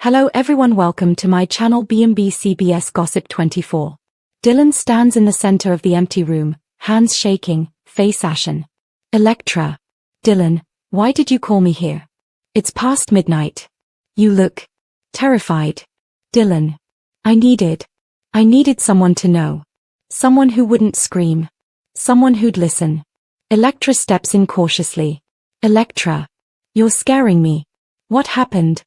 Hello everyone, welcome to my channel B&B CBS Gossip 24. Dylan stands in the center of the empty room, hands shaking, face ashen. Electra. Dylan, why did you call me here? It's past midnight. You look terrified. Dylan. I needed someone to know. Someone who wouldn't scream. Someone who'd listen. Electra steps in cautiously. Electra. You're scaring me. What happened?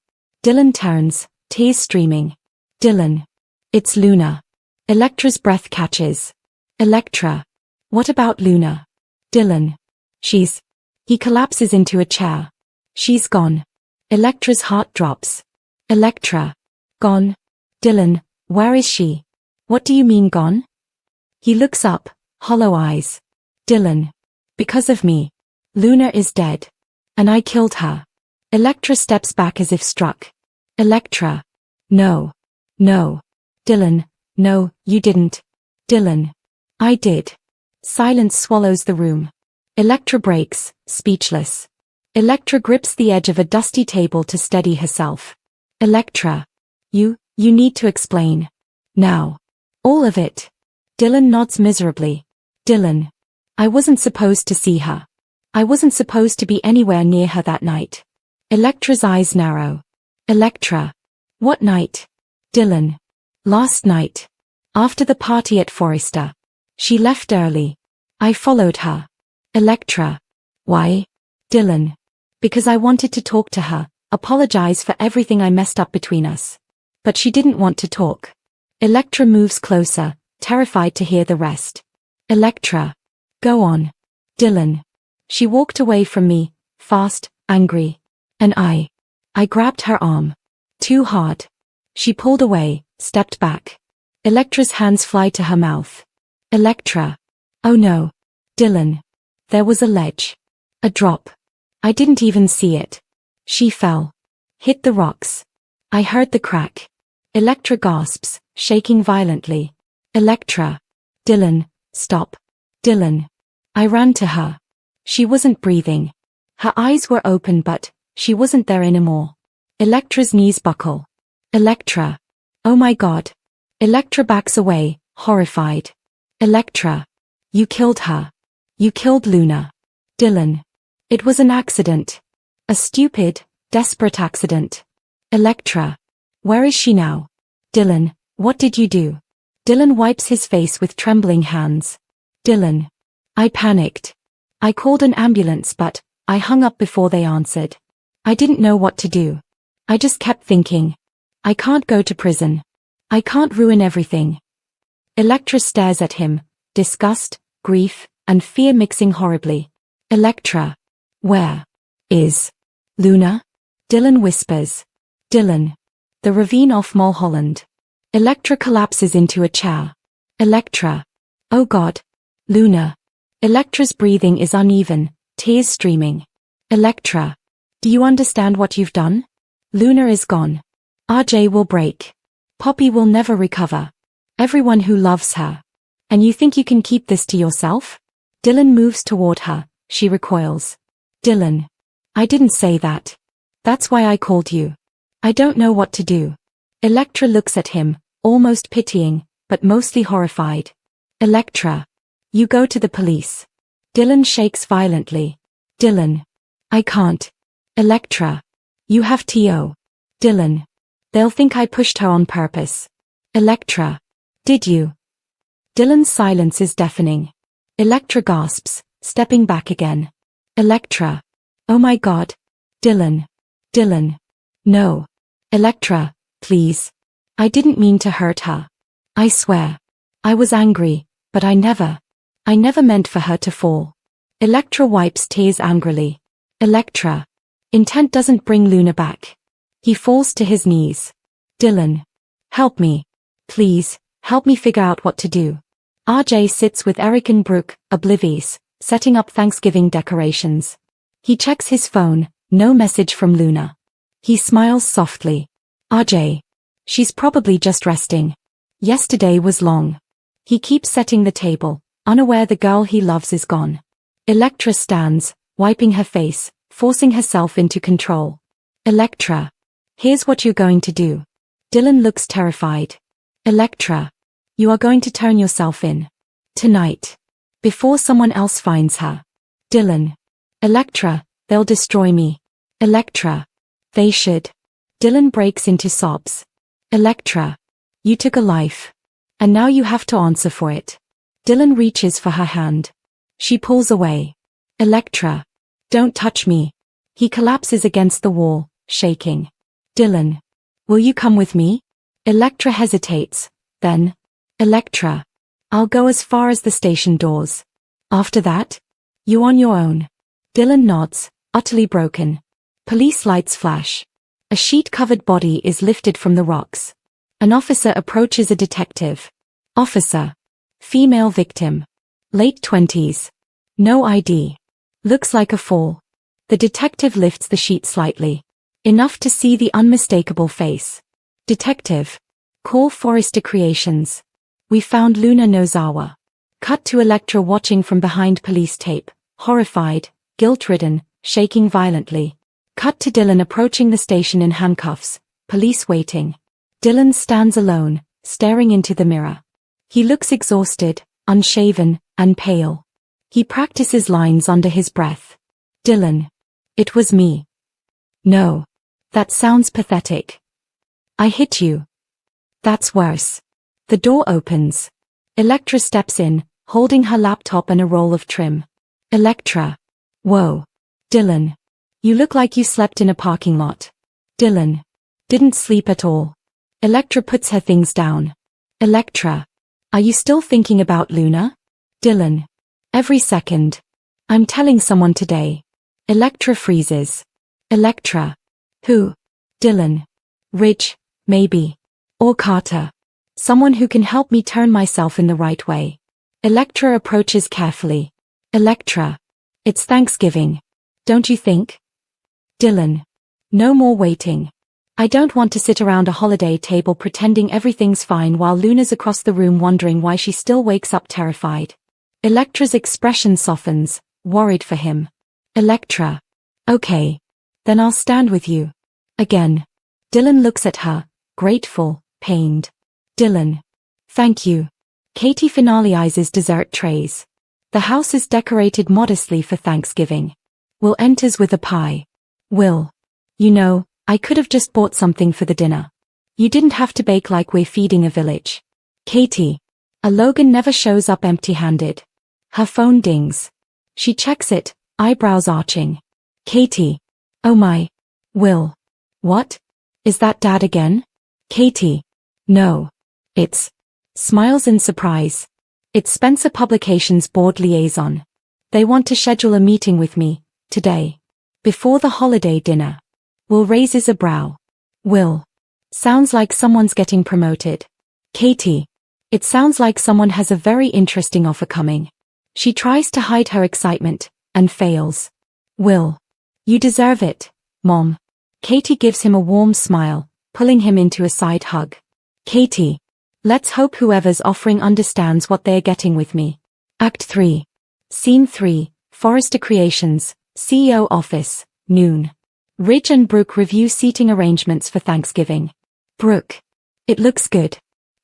Dylan turns, tears streaming. Dylan. It's Luna. Electra's breath catches. Electra. What about Luna? Dylan. He collapses into a chair. She's gone. Electra's heart drops. Electra. Gone? Dylan, where is she? What do you mean gone? He looks up, hollow eyes. Dylan. Because of me. Luna is dead. And I killed her. Electra steps back as if struck. Electra. No. No. Dylan. No, you didn't. Dylan. I did. Silence swallows the room. Electra breaks, speechless. Electra grips the edge of a dusty table to steady herself. Electra. You need to explain. Now. All of it. Dylan nods miserably. Dylan. I wasn't supposed to see her. I wasn't supposed to be anywhere near her that night. Electra's eyes narrow. Electra. What night? Dylan. Last night. After the party at Forrester. She left early. I followed her. Electra. Why? Dylan. Because I wanted to talk to her, apologize for everything I messed up between us. But she didn't want to talk. Electra moves closer, terrified to hear the rest. Electra. Go on. Dylan. She walked away from me, fast, angry. And I grabbed her arm. Too hard. She pulled away, stepped back. Electra's hands fly to her mouth. Electra. Oh no. Dylan. There was a ledge. A drop. I didn't even see it. She fell. Hit the rocks. I heard the crack. Electra gasps, shaking violently. Electra. Dylan, stop. Dylan. I ran to her. She wasn't breathing. Her eyes were open but she wasn't there anymore. Electra's knees buckle. Electra. Oh my God. Electra backs away, horrified. Electra. You killed her. You killed Luna. Dylan. It was an accident. A stupid, desperate accident. Electra. Where is she now? Dylan, what did you do? Dylan wipes his face with trembling hands. Dylan. I panicked. I called an ambulance but I hung up before they answered. I didn't know what to do. I just kept thinking. I can't go to prison. I can't ruin everything. Electra stares at him, disgust, grief, and fear mixing horribly. Electra. Where is Luna? Dylan whispers. Dylan. The ravine off Mulholland. Electra collapses into a chair. Electra. Oh God. Luna. Electra's breathing is uneven, tears streaming. Electra. Do you understand what you've done? Luna is gone. RJ will break. Poppy will never recover. Everyone who loves her. And you think you can keep this to yourself? Dylan moves toward her. She recoils. Dylan. I didn't say that. That's why I called you. I don't know what to do. Electra looks at him, almost pitying, but mostly horrified. Electra. You go to the police. Dylan shakes violently. Dylan. I can't. Electra. You have to. Dylan. They'll think I pushed her on purpose. Electra. Did you? Dylan's silence is deafening. Electra gasps, stepping back again. Electra. Oh my God. Dylan. Dylan. No. Electra, please. I didn't mean to hurt her. I swear. I was angry, but I never meant for her to fall. Electra wipes tears angrily. Electra. Intent doesn't bring Luna back. He falls to his knees. Dylan. Help me. Please, help me figure out what to do. RJ sits with Eric and Brooke, oblivious, setting up Thanksgiving decorations. He checks his phone, no message from Luna. He smiles softly. RJ. She's probably just resting. Yesterday was long. He keeps setting the table, unaware the girl he loves is gone. Electra stands, wiping her face, forcing herself into control. Electra. Here's what you're going to do. Dylan looks terrified. Electra. You are going to turn yourself in. Tonight. Before someone else finds her. Dylan. Electra, they'll destroy me. Electra. They should. Dylan breaks into sobs. Electra. You took a life. And now you have to answer for it. Dylan reaches for her hand. She pulls away. Electra. Don't touch me. He collapses against the wall, shaking. Dylan. Will you come with me? Electra hesitates. Then. Electra. I'll go as far as the station doors. After that? You on your own. Dylan nods, utterly broken. Police lights flash. A sheet-covered body is lifted from the rocks. An officer approaches a detective. Officer. Female victim. Late 20s. No ID. Looks like a fall. The detective lifts the sheet slightly. Enough to see the unmistakable face. Detective. Call Forrester Creations. We found Luna Nozawa. Cut to Electra watching from behind police tape, horrified, guilt-ridden, shaking violently. Cut to Dylan approaching the station in handcuffs, police waiting. Dylan stands alone, staring into the mirror. He looks exhausted, unshaven, and pale. He practices lines under his breath. Dylan. It was me. No. That sounds pathetic. I hit you. That's worse. The door opens. Electra steps in, holding her laptop and a roll of trim. Electra. Whoa. Dylan. You look like you slept in a parking lot. Dylan. Didn't sleep at all. Electra puts her things down. Electra. Are you still thinking about Luna? Dylan. Every second. I'm telling someone today. Electra freezes. Electra. Who? Dylan. Ridge, maybe. Or Carter. Someone who can help me turn myself in the right way. Electra approaches carefully. Electra. It's Thanksgiving. Don't you think? Dylan. No more waiting. I don't want to sit around a holiday table pretending everything's fine while Luna's across the room wondering why she still wakes up terrified. Electra's expression softens, worried for him. Electra. Okay. Then I'll stand with you. Again. Dylan looks at her, grateful, pained. Dylan. Thank you. Katie finalizes dessert trays. The house is decorated modestly for Thanksgiving. Will enters with a pie. Will. You know, I could have just bought something for the dinner. You didn't have to bake like we're feeding a village. Katie. A Logan never shows up empty-handed. Her phone dings. She checks it, eyebrows arching. Katie. Oh my. Will. What? Is that Dad again? Katie. No. It's. Smiles in surprise. It's Spencer Publications board liaison. They want to schedule a meeting with me, today. Before the holiday dinner. Will raises a brow. Will. Sounds like someone's getting promoted. Katie. It sounds like someone has a very interesting offer coming. She tries to hide her excitement, and fails. Will. You deserve it, Mom. Katie gives him a warm smile, pulling him into a side hug. Katie. Let's hope whoever's offering understands what they're getting with me. Act 3. Scene 3, Forrester Creations, CEO Office, noon. Ridge and Brooke review seating arrangements for Thanksgiving. Brooke. It looks good.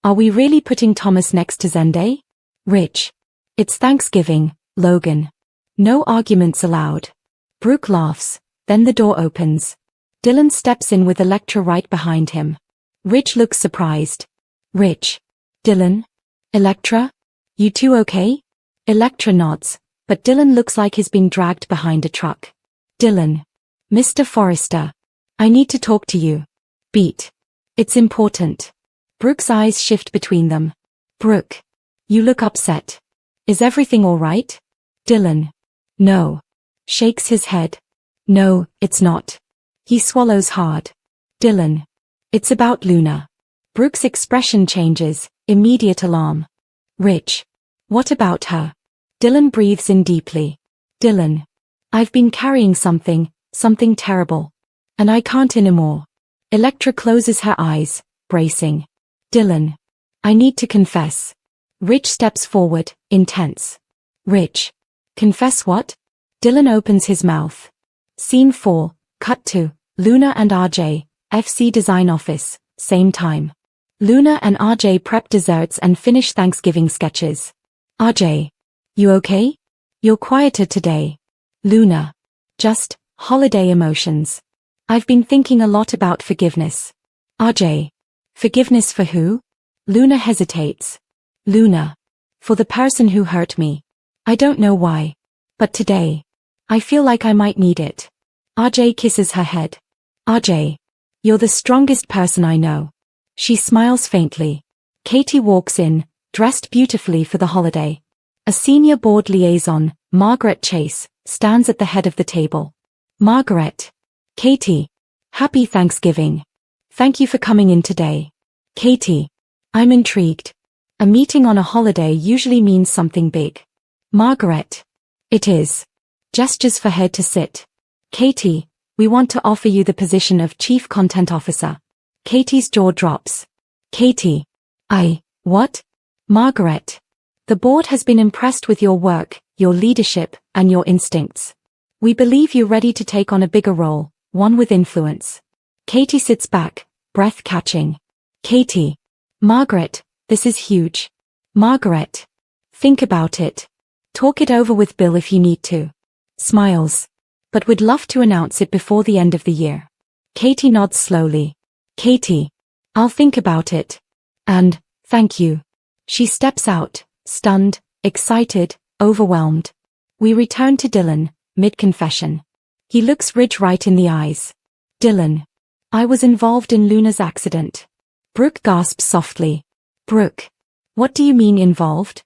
Are we really putting Thomas next to Zende? Ridge. It's Thanksgiving, Logan. No arguments allowed. Brooke laughs, then the door opens. Dylan steps in with Electra right behind him. Ridge looks surprised. Ridge. Dylan? Electra? You two okay? Electra nods, but Dylan looks like he's being dragged behind a truck. Dylan. Mr. Forrester. I need to talk to you. Beat. It's important. Brooke's eyes shift between them. Brooke. You look upset. Is everything all right? Dylan. No. Shakes his head. No, it's not. He swallows hard. Dylan. It's about Luna. Brooke's expression changes, immediate alarm. Ridge. What about her? Dylan breathes in deeply. Dylan. I've been carrying something terrible. And I can't anymore. Electra closes her eyes, bracing. Dylan. I need to confess. Ridge steps forward, intense. Ridge. Confess what? Dylan opens his mouth. Scene 4, cut to, Luna and RJ, FC Design Office, same time. Luna and RJ prep desserts and finish Thanksgiving sketches. RJ. You okay? You're quieter today. Luna. Just, holiday emotions. I've been thinking a lot about forgiveness. RJ. Forgiveness for who? Luna hesitates. Luna. For the person who hurt me. I don't know why. But today. I feel like I might need it. RJ kisses her head. RJ. You're the strongest person I know. She smiles faintly. Katie walks in, dressed beautifully for the holiday. A senior board liaison, Margaret Chase, stands at the head of the table. Margaret. Katie. Happy Thanksgiving. Thank you for coming in today. Katie. I'm intrigued. A meeting on a holiday usually means something big. Margaret. It is. Gestures for her to sit. Katie. We want to offer you the position of Chief Content Officer. Katie's jaw drops. Katie. What? Margaret. The board has been impressed with your work, your leadership, and your instincts. We believe you're ready to take on a bigger role, one with influence. Katie sits back, breath catching. Katie. Margaret, this is huge. Margaret. Think about it. Talk it over with Bill if you need to. Smiles. But we'd love to announce it before the end of the year. Katie nods slowly. Katie. I'll think about it. And, thank you. She steps out, stunned, excited, overwhelmed. We return to Dylan, mid-confession. He looks Ridge right in the eyes. Dylan. I was involved in Luna's accident. Brooke gasps softly. Brooke. What do you mean involved?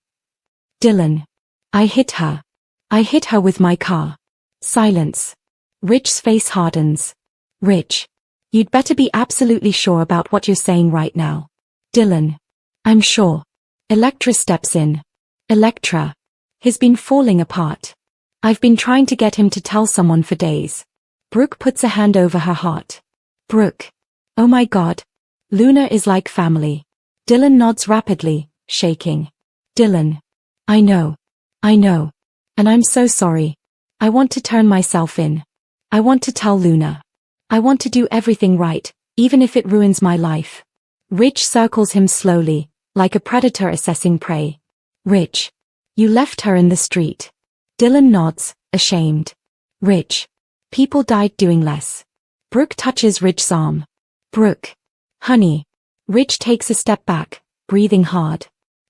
Dylan. I hit her. I hit her with my car. Silence. Ridge's face hardens. Ridge. You'd better be absolutely sure about what you're saying right now. Dylan. I'm sure. Electra steps in. Electra. He's been falling apart. I've been trying to get him to tell someone for days. Brooke puts a hand over her heart. Brooke. Oh my God. Luna is like family. Dylan nods rapidly, shaking. Dylan. I know. And I'm so sorry. I want to turn myself in. I want to tell Luna. I want to do everything right, even if it ruins my life. Ridge circles him slowly, like a predator assessing prey. Ridge. You left her in the street. Dylan nods, ashamed. Ridge. People died doing less. Brooke touches Ridge's arm. Brooke. Honey. Ridge takes a step back, breathing hard.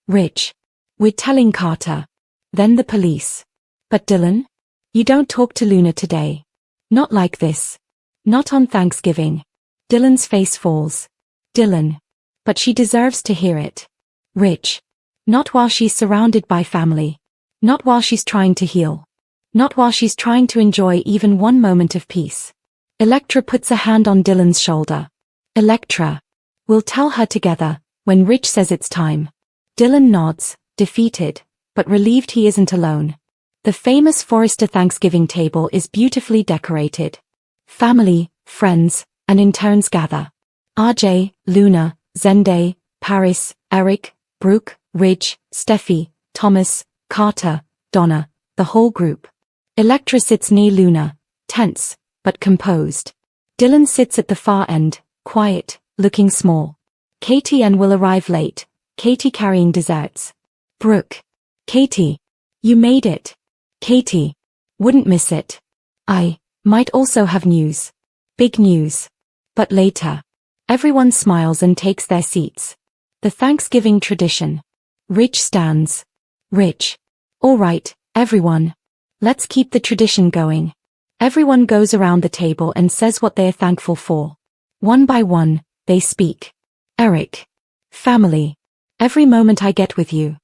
Ridge. We're telling Carter. Then the police. But Dylan? You don't talk to Luna today. Not like this. Not on Thanksgiving. Dylan's face falls. Dylan. But she deserves to hear it. Ridge. Not while she's surrounded by family. Not while she's trying to heal. Not while she's trying to enjoy even one moment of peace. Electra puts a hand on Dylan's shoulder. Electra. We'll tell her together, when Ridge says it's time. Dylan nods, defeated, but relieved he isn't alone. The famous Forrester Thanksgiving table is beautifully decorated. Family, friends, and interns gather. RJ, Luna, Zende, Paris, Eric, Brooke, Ridge, Steffi, Thomas, Carter, Donna, the whole group. Electra sits near Luna, tense, but composed. Dylan sits at the far end, quiet, looking small. Katie and will arrive late, Katie carrying desserts. Brooke. Katie. You made it. Katie. Wouldn't miss it. I might also have news. Big news. But later. Everyone smiles and takes their seats. The Thanksgiving tradition. Ridge stands. Ridge. All right, everyone. Let's keep the tradition going. Everyone goes around the table and says what they're thankful for. One by one, they speak. Eric. Family. Every moment I get with you.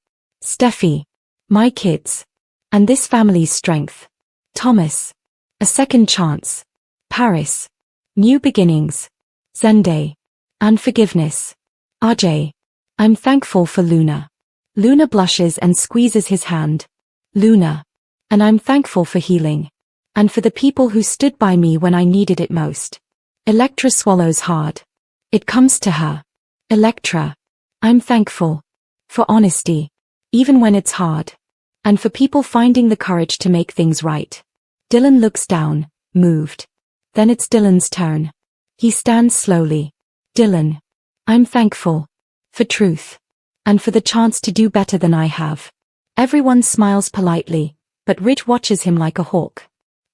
Steffi. My kids. And this family's strength. Thomas. A second chance. Paris. New beginnings. Zende. And forgiveness. RJ. I'm thankful for Luna. Luna blushes and squeezes his hand. Luna. And I'm thankful for healing. And for the people who stood by me when I needed it most. Electra swallows hard. It comes to her. Electra. I'm thankful. For honesty. Even when it's hard. And for people finding the courage to make things right. Dylan looks down, moved. Then it's Dylan's turn. He stands slowly. Dylan. I'm thankful. For truth. And for the chance to do better than I have. Everyone smiles politely, but Rich watches him like a hawk.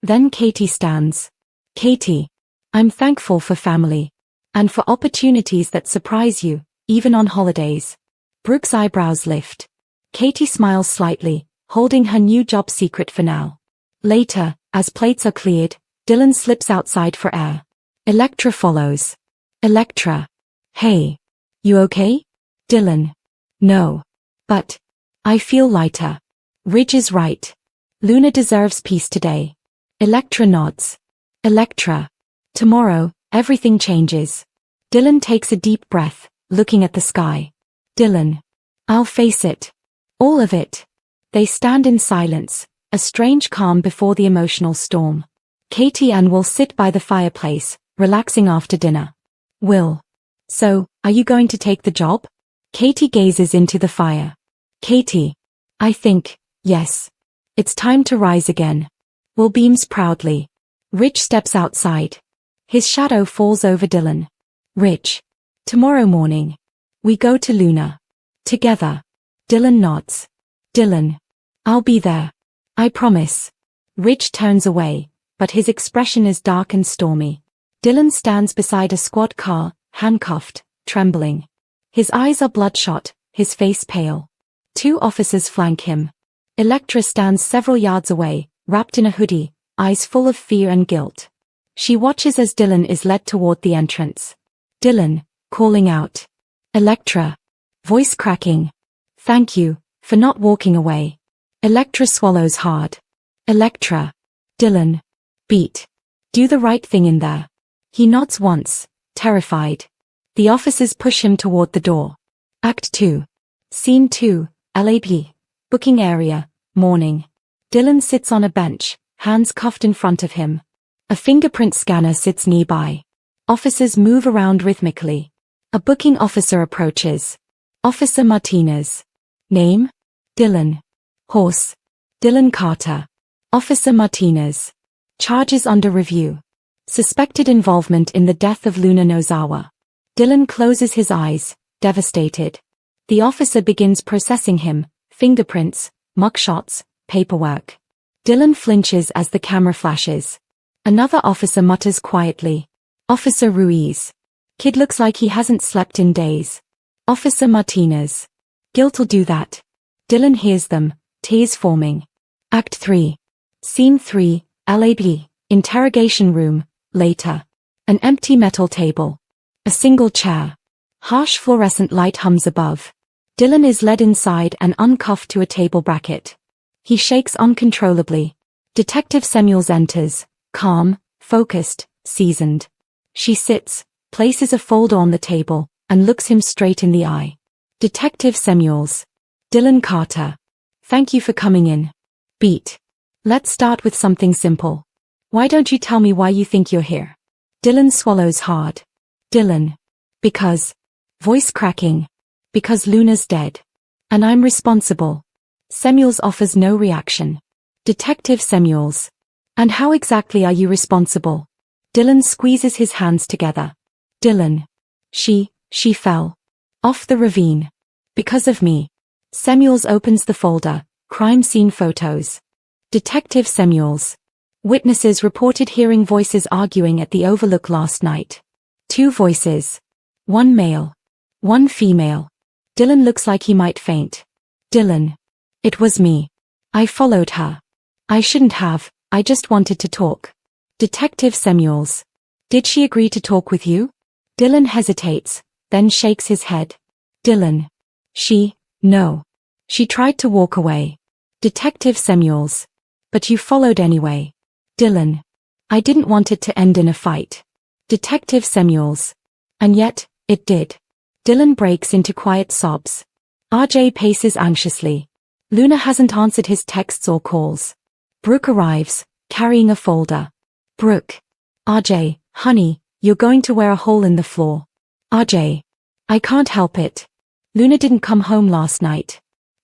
Then Katie stands. Katie. I'm thankful for family. And for opportunities that surprise you, even on holidays. Brooke's eyebrows lift. Katie smiles slightly, holding her new job secret for now. Later, as plates are cleared, Dylan slips outside for air. Electra follows. Electra. Hey. You okay? Dylan. No. But. I feel lighter. Ridge is right. Luna deserves peace today. Electra nods. Electra. Tomorrow, everything changes. Dylan takes a deep breath, looking at the sky. Dylan. I'll face it. All of it. They stand in silence, a strange calm before the emotional storm. Katie and Will sit by the fireplace, relaxing after dinner. Will. So, are you going to take the job? Katie gazes into the fire. Katie. I think, yes. It's time to rise again. Will beams proudly. Rich steps outside. His shadow falls over Dylan. Rich. Tomorrow morning. We go to Luna. Together. Dylan nods. Dylan. I'll be there. I promise. Rich turns away, but his expression is dark and stormy. Dylan stands beside a squad car, handcuffed, trembling. His eyes are bloodshot, his face pale. 2 officers flank him. Electra stands several yards away, wrapped in a hoodie, eyes full of fear and guilt. She watches as Dylan is led toward the entrance. Dylan, calling out. Electra. Voice cracking. Thank you, for not walking away. Electra swallows hard. Electra. Dylan. Beat. Do the right thing in there. He nods once, terrified. The officers push him toward the door. Act 2. Scene 2, LAP. Booking area, morning. Dylan sits on a bench, hands cuffed in front of him. A fingerprint scanner sits nearby. Officers move around rhythmically. A booking officer approaches. Officer Martinez. Name? Dylan. Horse. Dylan Carter. Officer Martinez. Charges under review. Suspected involvement in the death of Luna Nozawa. Dylan closes his eyes, devastated. The officer begins processing him, fingerprints, mugshots, paperwork. Dylan flinches as the camera flashes. Another officer mutters quietly. Officer Ruiz. Kid looks like he hasn't slept in days. Officer Martinez. Guilt'll do that. Dylan hears them, tears forming. Act 3. Scene 3, LAB. Interrogation room, later. An empty metal table. A single chair. Harsh fluorescent light hums above. Dylan is led inside and uncuffed to a table bracket. He shakes uncontrollably. Detective Samuels enters, calm, focused, seasoned. She sits, places a folder on the table, and looks him straight in the eye. Detective Samuels. Dylan Carter. Thank you for coming in. Beat. Let's start with something simple. Why don't you tell me why you think you're here? Dylan swallows hard. Dylan. Because. Voice cracking. Because Luna's dead. And I'm responsible. Samuels offers no reaction. Detective Samuels. And how exactly are you responsible? Dylan squeezes his hands together. Dylan. She fell. Off the ravine. Because of me. Samuels opens the folder, crime scene photos. Detective Samuels. Witnesses reported hearing voices arguing at the Overlook last night. 2 voices. 1 male. 1 female. Dylan looks like he might faint. Dylan. It was me. I followed her. I shouldn't have, I just wanted to talk. Detective Samuels. Did she agree to talk with you? Dylan hesitates, then shakes his head. Dylan. No. She tried to walk away. Detective Samuels. But you followed anyway. Dylan. I didn't want it to end in a fight. Detective Samuels. And yet, it did. Dylan breaks into quiet sobs. RJ paces anxiously. Luna hasn't answered his texts or calls. Brooke arrives, carrying a folder. Brooke. RJ, honey, you're going to wear a hole in the floor. RJ. I can't help it. Luna didn't come home last night.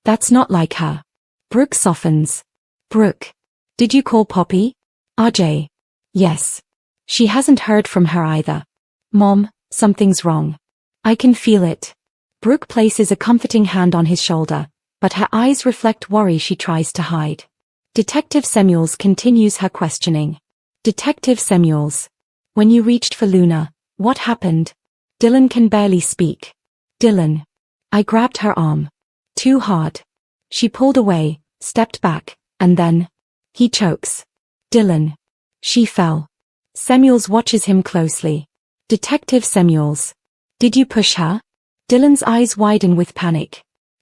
That's not like her. Brooke softens. Brooke. Did you call Poppy? RJ. Yes. She hasn't heard from her either. Mom, something's wrong. I can feel it. Brooke places a comforting hand on his shoulder, but her eyes reflect worry she tries to hide. Detective Samuels continues her questioning. Detective Samuels. When you reached for Luna, what happened? Dylan can barely speak. Dylan. I grabbed her arm. Too hard. She pulled away, stepped back, and then. He chokes. Dylan. She fell. Samuels watches him closely. Detective Samuels. Did you push her? Dylan's eyes widen with panic.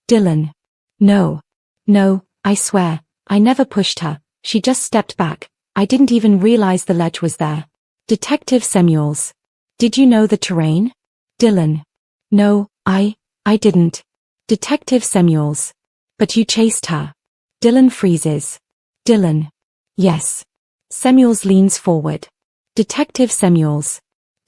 Dylan. No. No, I swear, I never pushed her, she just stepped back, I didn't even realize the ledge was there. Detective Samuels. Did you know the terrain? Dylan. No, I didn't. Detective Samuels. But you chased her. Dylan freezes. Dylan. Yes. Samuels leans forward. Detective Samuels.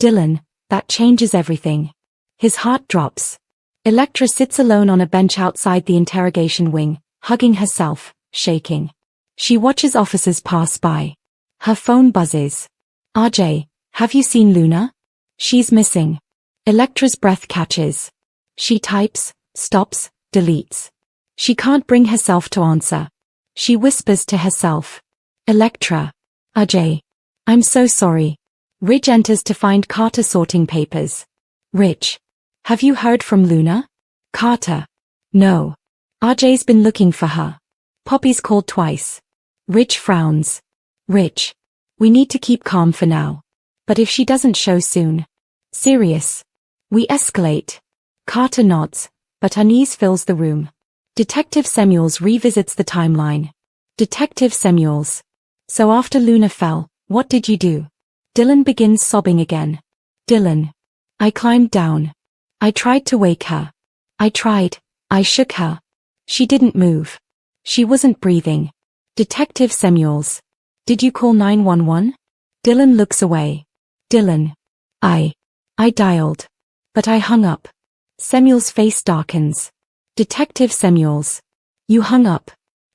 Dylan, that changes everything. His heart drops. Electra sits alone on a bench outside the interrogation wing, hugging herself, shaking. She watches officers pass by. Her phone buzzes. RJ, have you seen Luna? She's missing. Electra's breath catches. She types, stops, deletes. She can't bring herself to answer. She whispers to herself. Electra. RJ. I'm so sorry. Ridge enters to find Carter sorting papers. Ridge. Have you heard from Luna? Carter. No. RJ's been looking for her. Poppy's called twice. Ridge frowns. Ridge. We need to keep calm for now. But if she doesn't show soon. Serious. We escalate. Carter nods, but unease fills the room. Detective Samuels revisits the timeline. Detective Samuels. So after Luna fell, what did you do? Dylan begins sobbing again. Dylan. I climbed down. I tried to wake her. I shook her. She didn't move. She wasn't breathing. Detective Samuels. Did you call 911? Dylan looks away. Dylan. I dialed. But I hung up. Samuel's face darkens. Detective Samuels. You hung up.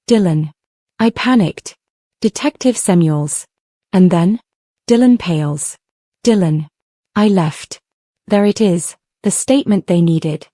Dylan. I panicked. Detective Samuels. And then? Dylan pales. Dylan. I left. There it is, the statement they needed.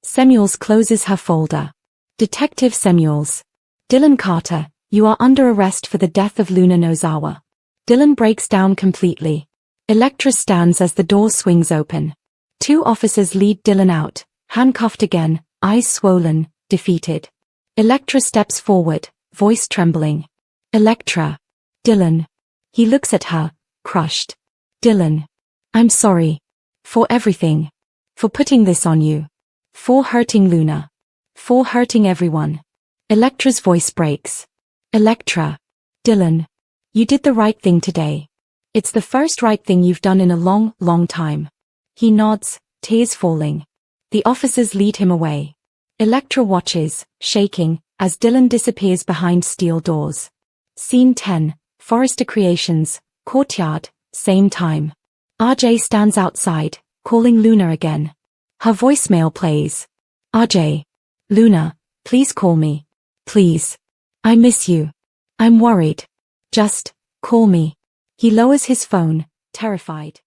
Samuels closes her folder. Detective Samuels. Dylan Carter, you are under arrest for the death of Luna Nozawa. Dylan breaks down completely. Electra stands as the door swings open. Two officers lead Dylan out, handcuffed again, eyes swollen, defeated. Electra steps forward, voice trembling. Electra. Dylan. He looks at her, crushed. Dylan. I'm sorry. For everything. For putting this on you. For hurting Luna. For hurting everyone. Electra's voice breaks. Electra. Dylan. You did the right thing today. It's the first right thing you've done in a long, long time. He nods, tears falling. The officers lead him away. Electra watches, shaking, as Dylan disappears behind steel doors. Scene 10, Forrester Creations, courtyard, same time. RJ stands outside, calling Luna again. Her voicemail plays. RJ. Luna, please call me. Please. I miss you. I'm worried. Just, call me. He lowers his phone, terrified.